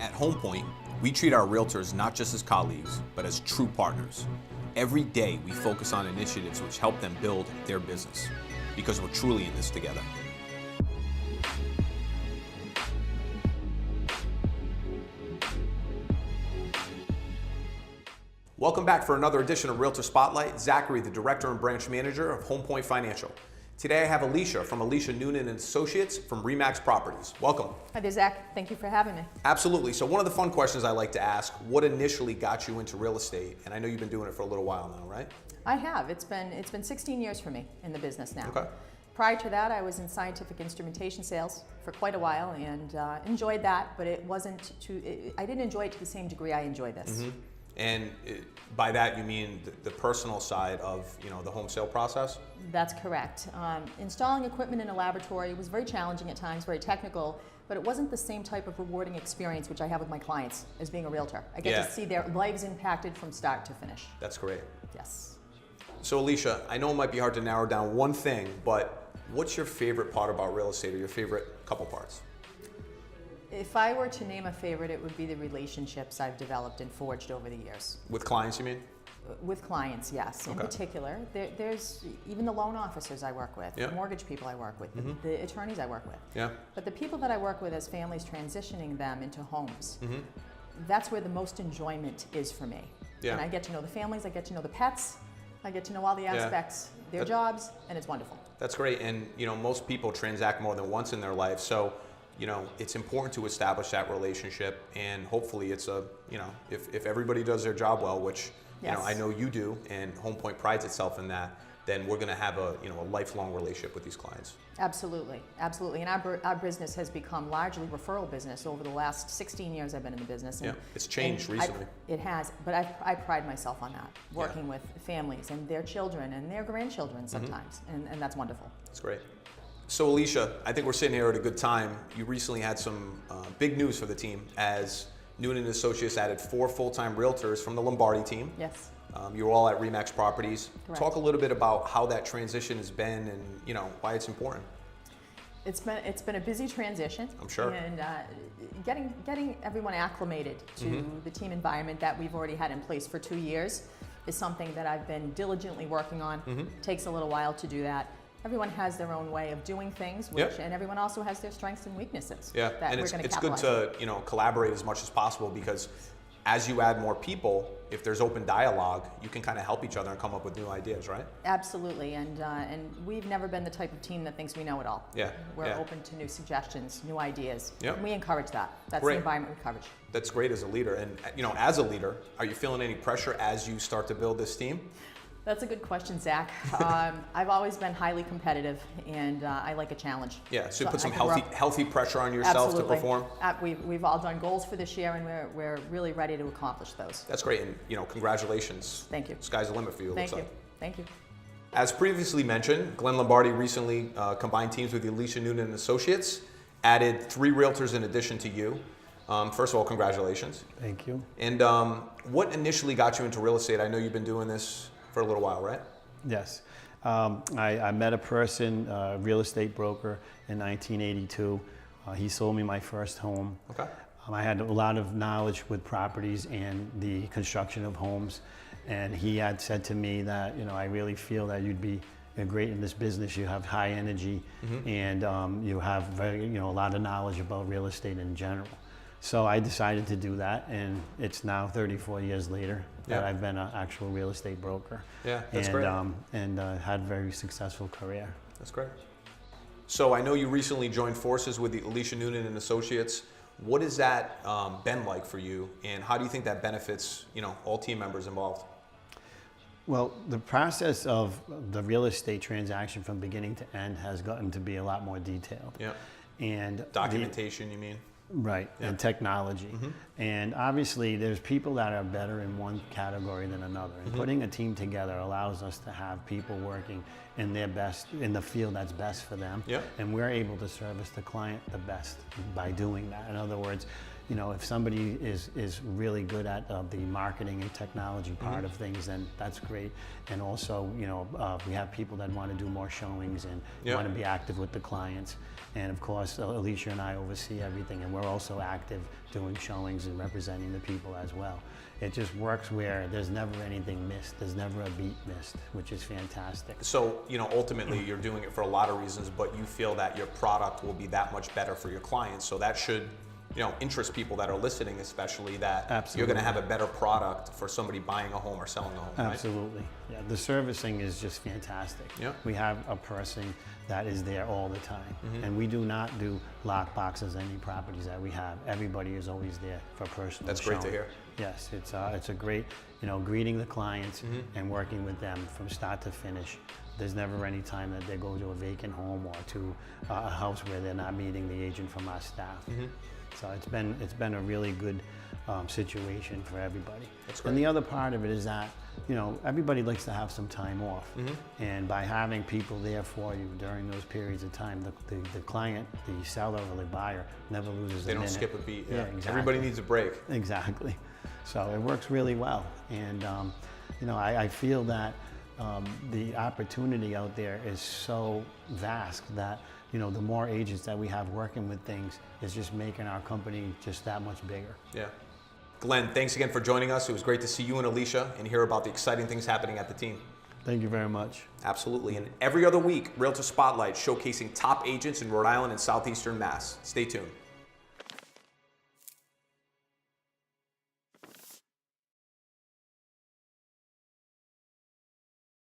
At Home Point, we treat our realtors not just as colleagues, but as true partners. Every day, we focus on initiatives which help them build their business, because we're truly in this together. Welcome back for another edition of Realtor Spotlight. Zachary, the Director and Branch Manager of Home Point Financial. Today I have Aliesha from Aliesha Noonan Associates from Remax Properties. Welcome. Hi there, Zach. Thank you for having me. Absolutely. So one of the fun questions I like to ask, what initially got you into real estate? And I know you've been doing it for a little while now, right? I have. It's been 16 years for me in the business now. Okay. Prior to that, I was in scientific instrumentation sales for quite a while and enjoyed that, but it wasn't I didn't enjoy it to the same degree I enjoy this. Mm-hmm. And by that you mean the personal side of the home sale process? That's correct. Installing equipment in a laboratory was very challenging at times, very technical, but it wasn't the same type of rewarding experience which I have with my clients as being a realtor. I get to see their lives impacted from start to finish. That's great. Yes. So Aliesha, I know it might be hard to narrow down one thing, but what's your favorite part about real estate, or your favorite couple parts? If I were to name a favorite, it would be the relationships I've developed and forged over the years. With clients, you mean? With clients, yes. In particular, there's even the loan officers I work with, the mortgage people I work with, the attorneys I work with. Yeah. But the people that I work with as families transitioning them into homes, that's where the most enjoyment is for me. Yeah. And I get to know the families, I get to know the pets, I get to know all the aspects, their jobs, and it's wonderful. That's great. And most people transact more than once in their life, so it's important to establish that relationship, and hopefully it's if everybody does their job well, which I know you do, and Home Point prides itself in that, then we're going to have a lifelong relationship with these clients. Absolutely, absolutely. And our business has become largely referral business over the last 16 years I've been in the business. And, it's changed recently. It has, but I pride myself on that, working with families and their children and their grandchildren sometimes, and that's wonderful. That's great. So Aliesha, I think we're sitting here at a good time. You recently had some big news for the team as Noonan Associates added 4 full-time realtors from the Lombardi team. Yes. You were all at Remax Properties. Correct. Talk a little bit about how that transition has been, and why it's important. It's been a busy transition. I'm sure. And getting everyone acclimated to the team environment that we've already had in place for 2 years is something that I've been diligently working on. Takes a little while to do that. Everyone has their own way of doing things, and everyone also has their strengths and weaknesses. Yeah, and it's good to collaborate as much as possible, because as you add more people, if there's open dialogue, you can kind of help each other and come up with new ideas, right? Absolutely, and we've never been the type of team that thinks we know it all. We're open to new suggestions, new ideas. And we encourage that. That's the environment we encourage. That's great as a leader, and as a leader, are you feeling any pressure as you start to build this team? That's a good question, Zach. I've always been highly competitive, and I like a challenge. Yeah, so you put some healthy pressure on yourself to perform? We've all done goals for this year, and we're really ready to accomplish those. That's great, and congratulations. Thank you. Sky's the limit for you, it looks like. Thank you. As previously mentioned, Glen Lombardi recently combined teams with Aliesha Noonan Associates, added 3 realtors in addition to you. First of all, congratulations. Thank you. And what initially got you into real estate? I know you've been doing this for a little while, right? Yes. I met a person, a real estate broker, in 1982. He sold me my first home. Okay. I had a lot of knowledge with properties and the construction of homes, and he had said to me that, I really feel that you'd be great in this business. You have high energy, and you have a lot of knowledge about real estate in general. So I decided to do that, and it's now 34 years later that I've been an actual real estate broker. Yeah, that's great. And had a very successful career. That's great. So I know you recently joined forces with the Aliesha Noonan Associates. What has that been like for you, and how do you think that benefits all team members involved? Well, the process of the real estate transaction from beginning to end has gotten to be a lot more detailed. Yeah. And documentation, you mean? Right, and technology. And obviously there's people that are better in one category than another. And putting a team together allows us to have people working in their best, in the field that's best for them. And we're able to service the client the best by doing that. In other words, you know, if somebody is really good at the marketing and technology part of things, then that's great. And also, you know, we have people that want to do more showings and want to be active with the clients. And of course, Aliesha and I oversee everything, and we're also active doing showings and representing the people as well. It just works where there's never anything missed. There's never a beat missed, which is fantastic. So, you know, ultimately you're doing it for a lot of reasons, but you feel that your product will be that much better for your clients. So that should, you know, interest people that are listening, especially that you're going to have a better product for somebody buying a home or selling a home. Absolutely. Right? Yeah, the servicing is just fantastic. Yeah. We have a person that is there all the time. And we do not do lock boxes any properties that we have. Everybody is always there for personal That's great to showing. hear. Yes, it's a great, you know, greeting the clients and working with them from start to finish. There's never any time that they go to a vacant home or to a house where they're not meeting the agent from our staff. So it's been a really good situation for everybody. That's great. And the other part of it is that, you know, everybody likes to have some time off. And by having people there for you during those periods of time, the client, the seller or the buyer never loses a minute. They don't skip a beat. Yeah, exactly. Everybody needs a break. Exactly. So it works really well. And, you know, I feel that the opportunity out there is so vast that, you know, the more agents that we have working with things is just making our company just that much bigger. Yeah. Glenn, thanks again for joining us. It was great to see you and Aliesha and hear about the exciting things happening at the team. Thank you very much. Absolutely. And every other week, Realtor Spotlight showcasing top agents in Rhode Island and Southeastern Mass. Stay tuned.